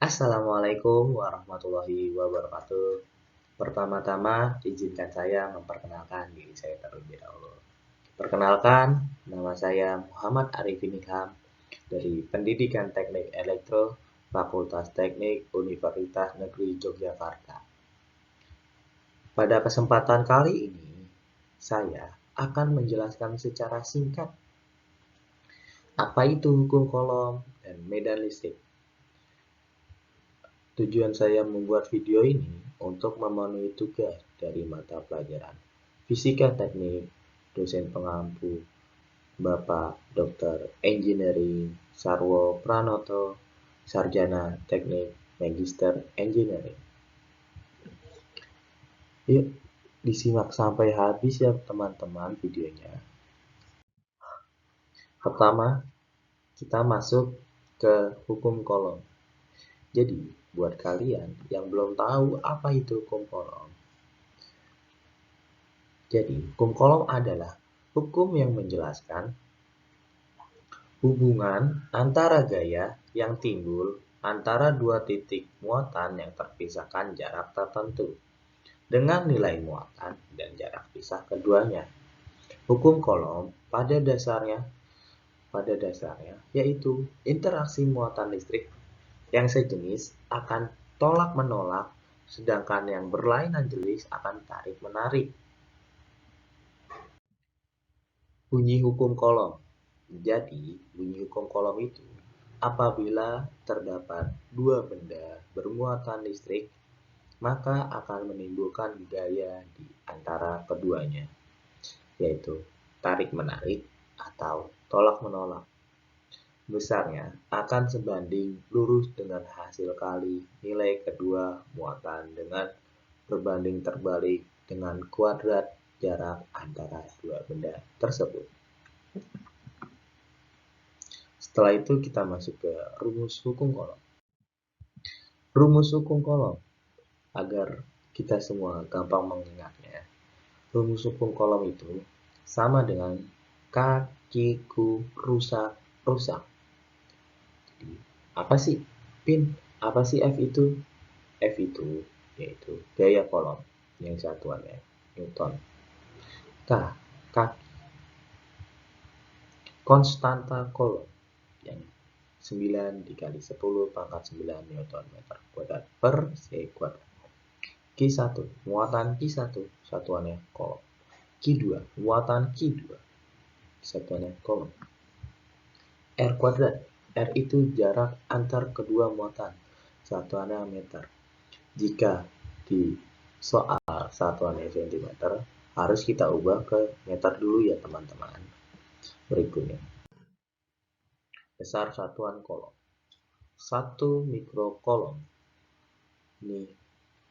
Assalamualaikum warahmatullahi wabarakatuh. Pertama-tama, izinkan saya memperkenalkan diri saya terlebih dahulu. Perkenalkan, nama saya Muhammad Arifin Ilham dari Pendidikan Teknik Elektro, Fakultas Teknik Universitas Negeri Yogyakarta. Pada kesempatan kali ini, saya akan menjelaskan secara singkat apa itu hukum Coulomb dan medan listrik. Tujuan saya membuat video ini untuk memenuhi tugas dari mata pelajaran Fisika Teknik, dosen pengampu, Bapak Dr. Engineering Sarwo Pranoto, Sarjana Teknik Magister Engineering. Yuk, disimak sampai habis ya teman-teman videonya. Pertama, kita masuk ke hukum Coulomb. Jadi, buat kalian yang belum tahu apa itu hukum Coulomb, jadi, hukum Coulomb adalah hukum yang menjelaskan hubungan antara gaya yang timbul antara dua titik muatan yang terpisahkan jarak tertentu dengan nilai muatan dan jarak pisah keduanya. Hukum Coulomb pada dasarnya yaitu interaksi muatan listrik yang sejenis akan tolak-menolak, sedangkan yang berlainan jenis akan tarik-menarik. Bunyi hukum Coulomb. Jadi, bunyi hukum Coulomb itu apabila terdapat dua benda bermuatan listrik, maka akan menimbulkan gaya di antara keduanya, yaitu tarik-menarik atau tolak-menolak. Besarnya akan sebanding lurus dengan hasil kali nilai kedua muatan dengan berbanding terbalik dengan kuadrat jarak antara dua benda tersebut. Setelah itu kita masuk ke rumus hukum Coulomb. Rumus hukum Coulomb, agar kita semua gampang mengingatnya. Rumus hukum Coulomb itu sama dengan kakiku rusak. Jadi, apa sih Pin? Apa sih F itu? F itu yaitu gaya Coulomb yang satuannya Newton. K, kaki. Konstanta Coulomb yang 9 dikali 10 pangkat 9 Newton meter kuadrat per sekuat. Q1, muatan Q1, satuannya Coulomb. Q2, muatan Q2, satuannya Coulomb. R kuadrat, R itu jarak antar kedua muatan, satuannya meter. Jika di soal satuannya cm, harus kita ubah ke meter dulu ya teman-teman. Berikutnya, besar satuan Coulomb. 1 mikrocoulomb, ini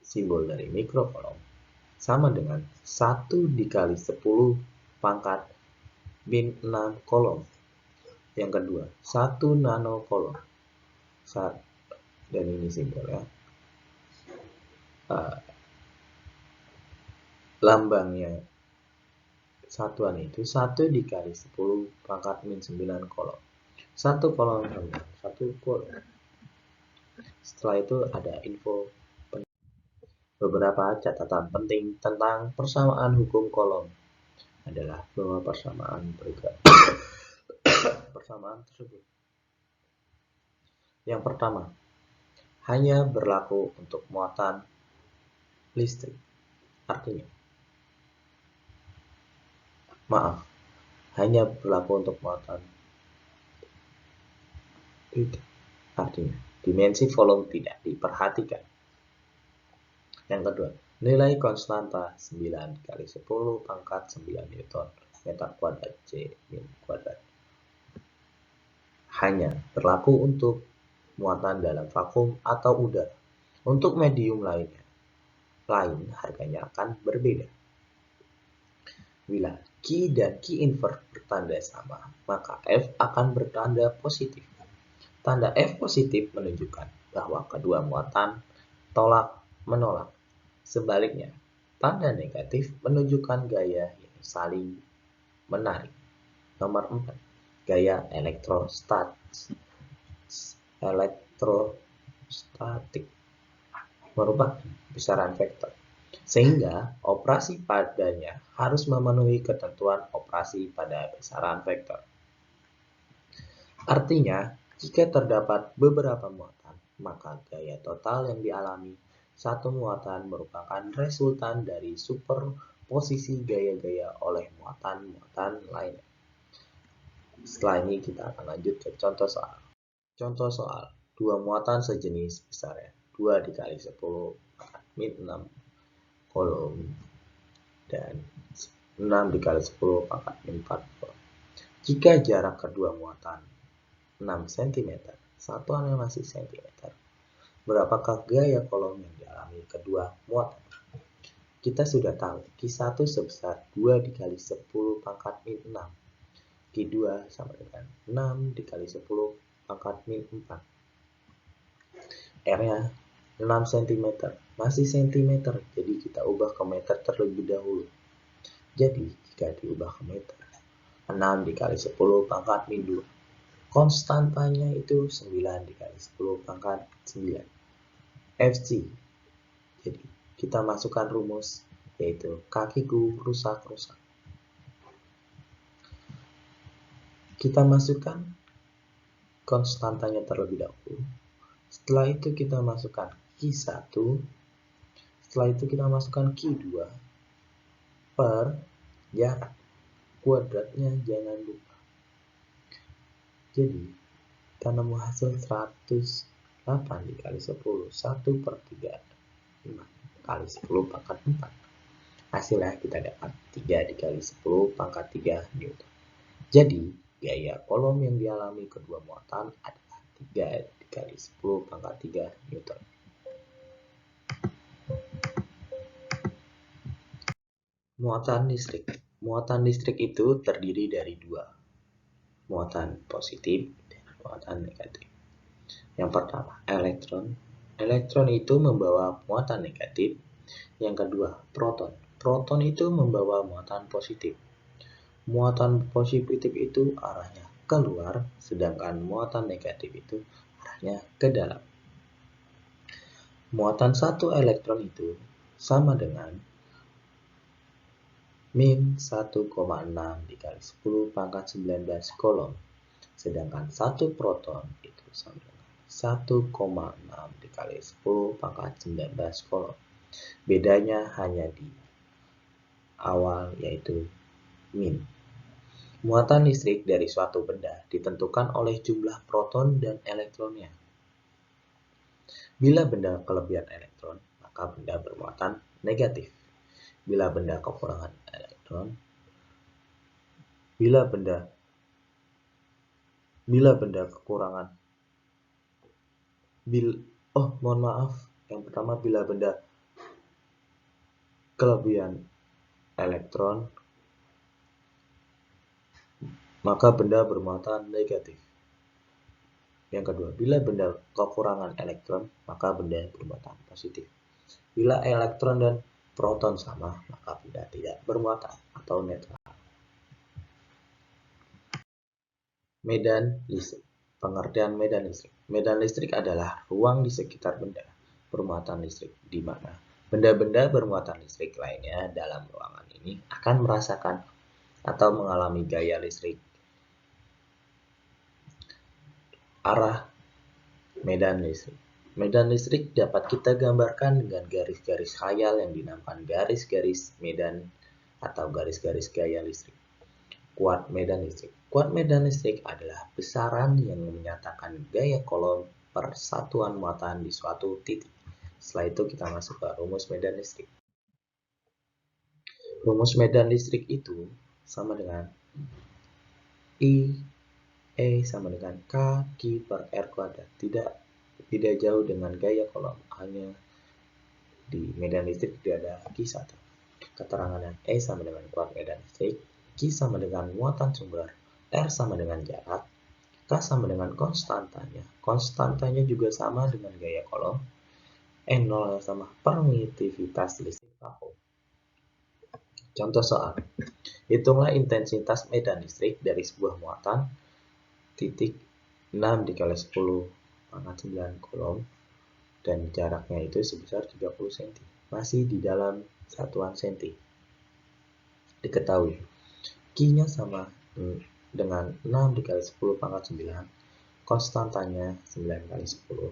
simbol dari mikrocoulomb, sama dengan 1 dikali 10 pangkat min 6 coulomb. Yang kedua, 1 nanocoulomb. Dan ini simbolnya. Lambangnya satuan itu 1 dikali 10 pangkat min 9 coulomb. 1 coulomb sama 1 coulomb. Setelah itu ada info beberapa catatan penting tentang persamaan hukum Coulomb adalah bahwa persamaan tersebut. Yang pertama, hanya berlaku untuk muatan listrik. Artinya, hanya berlaku untuk muatan listrik. Artinya, dimensi volume tidak diperhatikan. Yang kedua, nilai konstanta 9 kali 10 pangkat 9 Newton meter kuadrat C min kuadrat. Hanya berlaku untuk muatan dalam vakum atau udara. Untuk medium lain harganya akan berbeda. Bila Q dan Q invert bertanda sama, maka F akan bertanda positif. Tanda F positif menunjukkan bahwa kedua muatan tolak-menolak. Sebaliknya, tanda negatif menunjukkan gaya yang saling menarik. Nomor 4. Gaya elektrostatis. statik merupakan besaran vektor, sehingga operasi padanya harus memenuhi ketentuan operasi pada besaran vektor. Artinya, jika terdapat beberapa muatan, maka gaya total yang dialami satu muatan merupakan resultan dari superposisi gaya-gaya oleh muatan-muatan lainnya. Setelah ini kita akan lanjut ke contoh soal. Contoh soal, dua muatan sejenis besarnya 2 dikali 10 pangkat min 6 kolom dan 6 dikali 10 pangkat min 4 kolom. Jika jarak kedua muatan 6 cm, satuannya masih cm, berapakah gaya kolom yang dialami kedua muatan? Kita sudah tahu Q1 sebesar 2 dikali 10 pangkat min 6. Q2 sama dengan 6 dikali 10 pangkat min 4. R-nya 6 cm, masih cm, jadi kita ubah ke meter terlebih dahulu. Jadi, jika diubah ke meter, 6 dikali 10 pangkat min 2. Konstantanya itu 9 dikali 10 pangkat 9. FC. Jadi, kita masukkan rumus, yaitu kakiku rusak-rusak. Kita masukkan konstantanya terlebih dahulu. Setelah itu kita masukkan Q1. Setelah itu kita masukkan Q2 per jarak. Kuadratnya jangan lupa. Jadi, kita nemu hasil 108 dikali 10. 1 per 3. 5 kali 10 pangkat 4. Hasilnya kita dapat 3 dikali 10 pangkat 3 Newton. Jadi, gaya kolom yang dialami kedua muatan adalah 3 dikali 10 pangkat 3 Newton. Muatan listrik. Muatan listrik itu terdiri dari dua, muatan positif dan muatan negatif. Yang pertama, elektron. Elektron itu membawa muatan negatif. Yang kedua, proton. Proton itu membawa muatan positif. Muatan positif itu arahnya keluar, sedangkan muatan negatif itu arahnya ke dalam. Muatan satu elektron itu sama dengan min 1,6 dikali 10 pangkat 19 kolom. Sedangkan satu proton itu sama dengan 1,6 dikali 10 pangkat 19 kolom. Bedanya hanya di awal, yaitu min. Muatan listrik dari suatu benda ditentukan oleh jumlah proton dan elektronnya. Bila benda kelebihan elektron, maka benda bermuatan negatif. Bila benda kekurangan elektron, bila benda kekurangan yang pertama, bila benda kelebihan elektron, maka benda bermuatan negatif. Yang kedua, bila benda kekurangan elektron, maka benda bermuatan positif. Bila elektron dan proton sama, maka benda tidak bermuatan atau netral. Medan listrik. Pengertian medan listrik. Medan listrik adalah ruang di sekitar benda bermuatan listrik, di mana benda-benda bermuatan listrik lainnya dalam ruangan ini akan merasakan atau mengalami gaya listrik. Arah medan listrik. Medan listrik dapat kita gambarkan dengan garis-garis khayal yang dinamakan garis-garis medan atau garis-garis gaya listrik. Kuat medan listrik. Kuat medan listrik adalah besaran yang menyatakan gaya kolom per satuan muatan di suatu titik. Setelah itu kita masuk ke rumus medan listrik. Rumus medan listrik itu sama dengan E sama dengan K Q per R kuadrat. Tidak jauh dengan gaya kolom, hanya di medan listrik tidak ada Q1. Keterangannya E sama dengan kuat medan listrik, Q sama dengan muatan sumber, R sama dengan jarak, K sama dengan konstantanya. Konstantanya juga sama dengan gaya kolom. N0 sama permitivitas listrik vakum. Contoh soal. Hitunglah intensitas medan listrik dari sebuah muatan titik 6 dikali 10 pangkat 9 kolom dan jaraknya itu sebesar 30 cm. Masih di dalam satuan cm. Diketahui Q-nya sama dengan 6 dikali 10 pangkat 9, konstantanya 9 kali 10,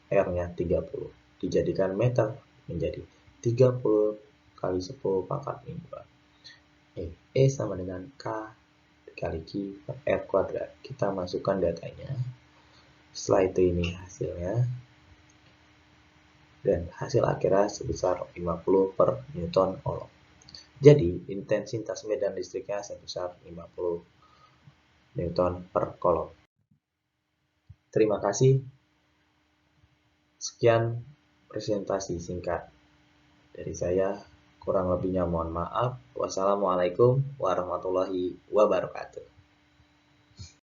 R-nya 30. Dijadikan meter menjadi 30 kali 10 pangkat 2. E sama dengan K dikali Q per R kuadrat. Kita masukkan datanya. Setelah itu ini hasilnya. Dan hasil akhirnya sebesar 50 per Newton Ohm. Jadi, intensitas medan listriknya sebesar 50 Newton per Coulomb. Terima kasih. Sekian presentasi singkat dari saya. Kurang lebihnya mohon maaf. Wassalamualaikum warahmatullahi wabarakatuh.